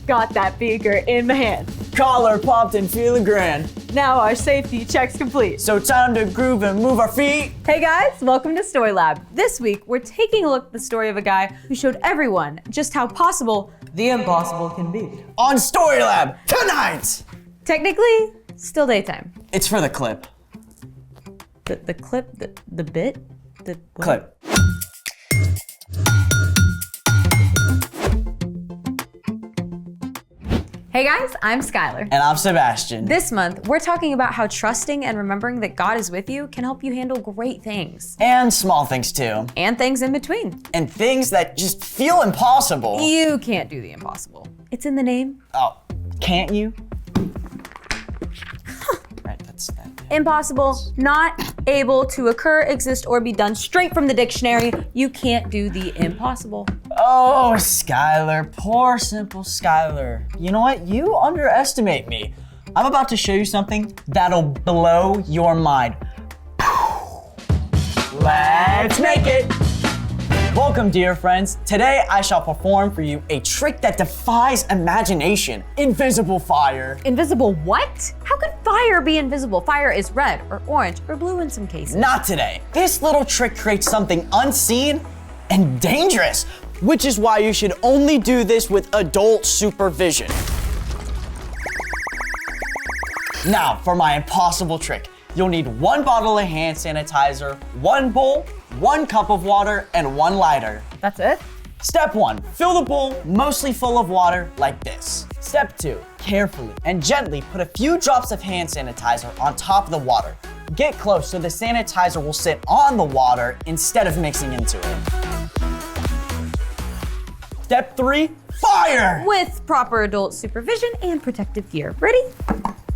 Got that beaker in my hand. Collar popped and feeling grand. Now our safety check's complete. So time to groove and move our feet. Hey guys, welcome to Story Lab. This week, we're taking a look at the story of a guy who showed everyone just how possible the impossible can be. On Story Lab tonight. Technically, still daytime. It's for the clip. The clip, the bit, the what? Clip. Hey guys, I'm Skylar. And I'm Sebastian. This month, we're talking about how trusting and remembering that God is with you can help you handle great things. And small things too. And things in between. And things that just feel impossible. You can't do the impossible. It's in the name. Oh, can't you? Right, that's that. Impossible, not able to occur, exist, or be done. Straight from the dictionary, you can't do the impossible. Oh, Skylar, poor simple Skylar. You know what? You underestimate me. I'm about to show you something that'll blow your mind. Let's make it! Welcome, dear friends. Today I shall perform for you a trick that defies imagination. Invisible fire. Invisible what? How could fire be invisible? Fire is red or orange or blue in some cases. Not today. This little trick creates something unseen and dangerous, which is why you should only do this with adult supervision. Now, for my impossible trick. You'll need 1 bottle of hand sanitizer, 1 bowl, 1 cup of water, and 1 lighter. That's it? Step 1, fill the bowl mostly full of water like this. Step 2, carefully and gently put a few drops of hand sanitizer on top of the water. Get close so the sanitizer will sit on the water instead of mixing into it. Step 3, fire! With proper adult supervision and protective gear. Ready?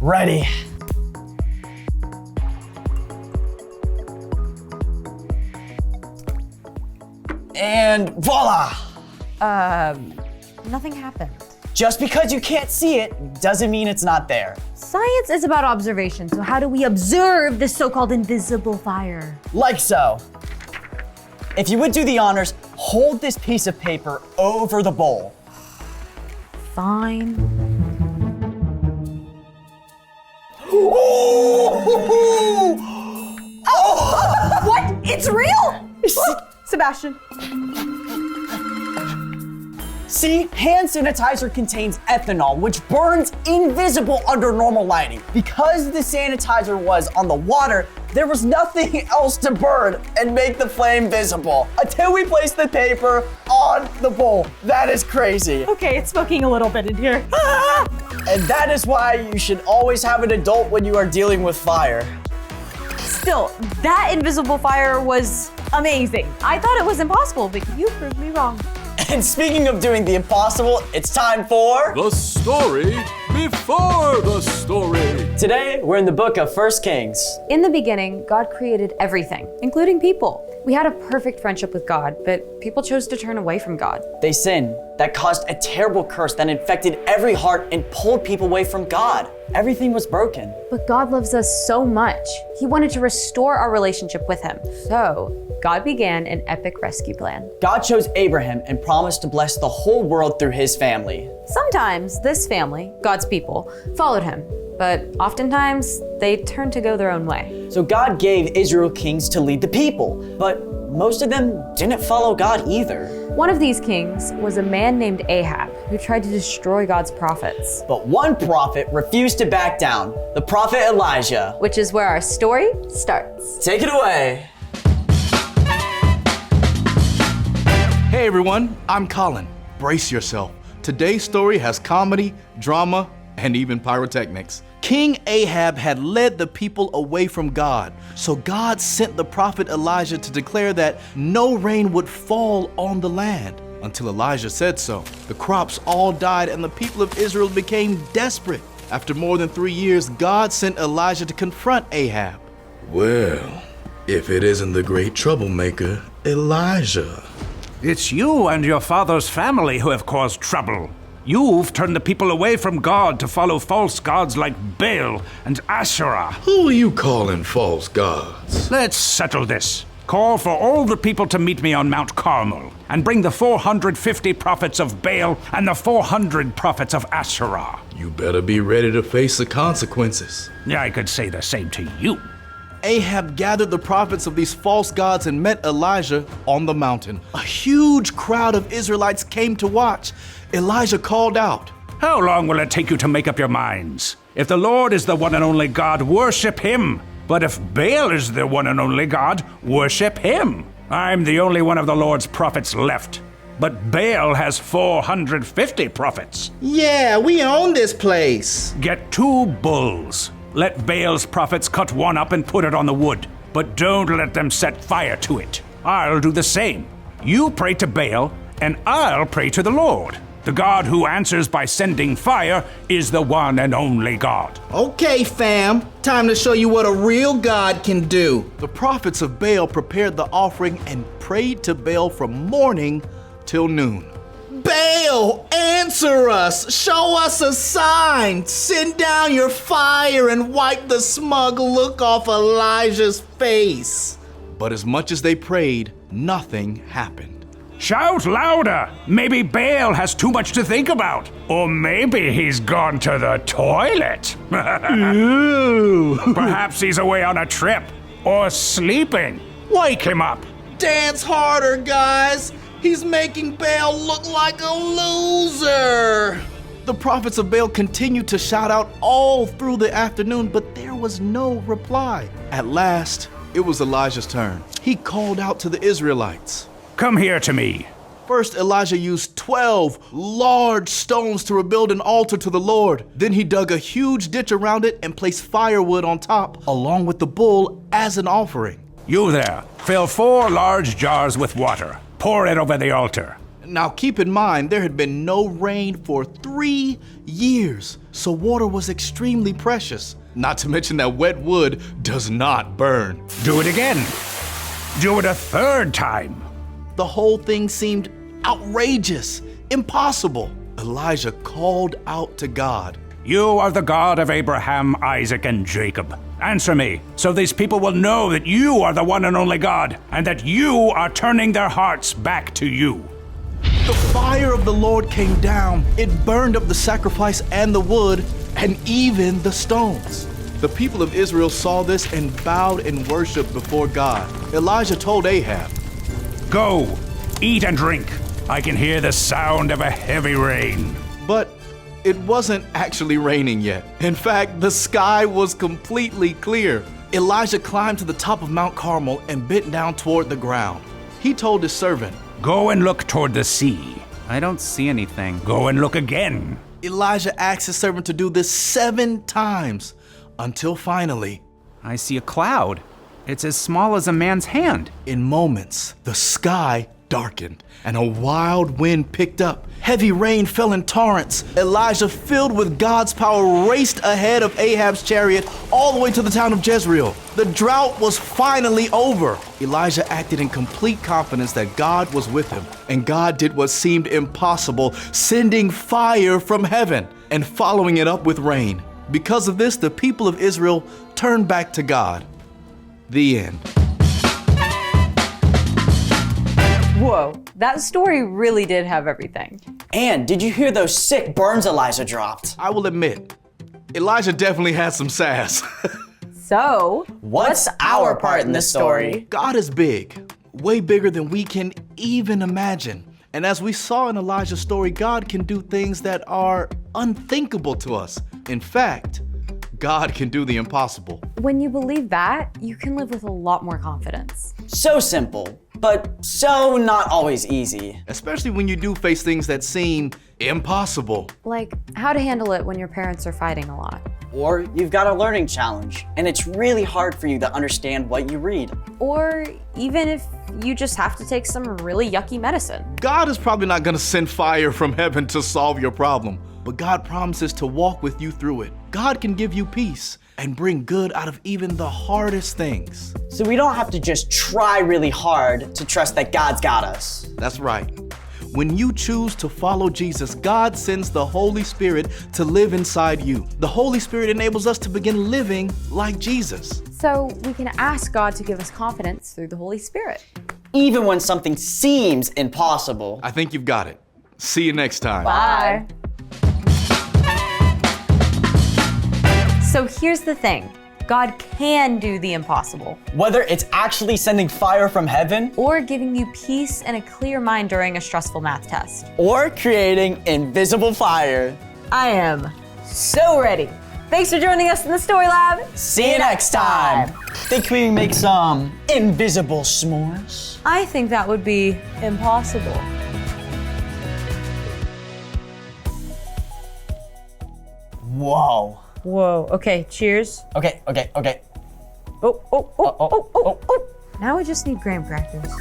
Ready. And voila! Nothing happened. Just because you can't see it doesn't mean it's not there. Science is about observation, so how do we observe this so-called invisible fire? Like so. If you would do the honors, hold this piece of paper over the bowl. Fine. Oh! What? It's real? Sebastian. See, hand sanitizer contains ethanol, which burns invisible under normal lighting. Because the sanitizer was on the water, there was nothing else to burn and make the flame visible until we placed the paper on the bowl. That is crazy. Okay, it's smoking a little bit in here. And that is why you should always have an adult when you are dealing with fire. Still, that invisible fire was amazing. I thought it was impossible, but you proved me wrong. And speaking of doing the impossible, it's time for The Story Before the Story. Today, we're in the book of 1 Kings. In the beginning, God created everything, including people. We had a perfect friendship with God, but people chose to turn away from God. They sinned. That caused a terrible curse that infected every heart and pulled people away from God. Everything was broken. But God loves us so much. He wanted to restore our relationship with him. So, God began an epic rescue plan. God chose Abraham and promised to bless the whole world through his family. Sometimes this family, God's people, followed him, but oftentimes they turned to go their own way. So God gave Israel kings to lead the people, but most of them didn't follow God either. One of these kings was a man named Ahab who tried to destroy God's prophets. But one prophet refused to back down, the prophet Elijah. Which is where our story starts. Take it away. Hey everyone, I'm Colin. Brace yourself. Today's story has comedy, drama, and even pyrotechnics. King Ahab had led the people away from God, so God sent the prophet Elijah to declare that no rain would fall on the land until Elijah said so. The crops all died and the people of Israel became desperate. After more than 3 years, God sent Elijah to confront Ahab. Well, if it isn't the great troublemaker, Elijah. It's you and your father's family who have caused trouble. You've turned the people away from God to follow false gods like Baal and Asherah. Who are you calling false gods? Let's settle this. Call for all the people to meet me on Mount Carmel, and bring the 450 prophets of Baal and the 400 prophets of Asherah. You better be ready to face the consequences. I could say the same to you. Ahab gathered the prophets of these false gods and met Elijah on the mountain. A huge crowd of Israelites came to watch. Elijah called out, How long will it take you to make up your minds? If the Lord is the one and only God, worship him. But if Baal is the one and only God, worship him. I'm the only one of the Lord's prophets left. But Baal has 450 prophets. Yeah, we own this place. Get 2 bulls. Let Baal's prophets cut one up and put it on the wood. But don't let them set fire to it. I'll do the same. You pray to Baal, and I'll pray to the Lord. The God who answers by sending fire is the one and only God. Okay, fam. Time to show you what a real God can do. The prophets of Baal prepared the offering and prayed to Baal from morning till noon. Baal, answer us. Show us a sign. Send down your fire and wipe the smug look off Elijah's face. But as much as they prayed, nothing happened. Shout louder! Maybe Baal has too much to think about. Or maybe he's gone to the toilet. Perhaps he's away on a trip. Or sleeping. Wake him up. Dance harder, guys. He's making Baal look like a loser. The prophets of Baal continued to shout out all through the afternoon, but there was no reply. At last, it was Elijah's turn. He called out to the Israelites. Come here to me. First, Elijah used 12 large stones to rebuild an altar to the Lord. Then he dug a huge ditch around it and placed firewood on top, along with the bull as an offering. You there, fill 4 large jars with water. Pour it over the altar. Now keep in mind, there had been no rain for 3 years, so water was extremely precious. Not to mention that wet wood does not burn. Do it again. Do it a 3rd time. The whole thing seemed outrageous, impossible. Elijah called out to God. You are the God of Abraham, Isaac, and Jacob. Answer me, so these people will know that you are the one and only God, and that you are turning their hearts back to you. The fire of the Lord came down. It burned up the sacrifice and the wood, and even the stones. The people of Israel saw this and bowed in worship before God. Elijah told Ahab, Go, eat and drink. I can hear the sound of a heavy rain. But it wasn't actually raining yet. In fact, the sky was completely clear. Elijah climbed to the top of Mount Carmel and bent down toward the ground. He told his servant, Go and look toward the sea. I don't see anything. Go and look again. Elijah asked his servant to do this 7 times, until finally, I see a cloud. It's as small as a man's hand. in moments, the sky darkened and a wild wind picked up. Heavy rain fell in torrents. Elijah, filled with God's power, raced ahead of Ahab's chariot all the way to the town of Jezreel. The drought was finally over. Elijah acted in complete confidence that God was with him, and God did what seemed impossible, sending fire from heaven and following it up with rain. Because of this, the people of Israel turned back to God. The end. Whoa, that story really did have everything. And did you hear those sick burns Elijah dropped? I will admit, Elijah definitely had some sass. So, What's our part in this story? God is big, way bigger than we can even imagine. And as we saw in Elijah's story, God can do things that are unthinkable to us. In fact, God can do the impossible. When you believe that, you can live with a lot more confidence. So simple, but so not always easy. Especially when you do face things that seem impossible. Like how to handle it when your parents are fighting a lot. Or you've got a learning challenge, and it's really hard for you to understand what you read. Or even if you just have to take some really yucky medicine. God is probably not going to send fire from heaven to solve your problem, but God promises to walk with you through it. God can give you peace and bring good out of even the hardest things. So we don't have to just try really hard to trust that God's got us. That's right. When you choose to follow Jesus, God sends the Holy Spirit to live inside you. The Holy Spirit enables us to begin living like Jesus. So we can ask God to give us confidence through the Holy Spirit. Even when something seems impossible. I think you've got it. See you next time. Bye. So here's the thing. God can do the impossible. Whether it's actually sending fire from heaven, Or giving you peace and a clear mind during a stressful math test. or creating invisible fire. I am so ready. Thanks for joining us in the Story Lab. See you next time. Think we can make some invisible s'mores? I think that would be impossible. Whoa. Whoa, okay, cheers. Okay. Oh. Now we just need graham crackers.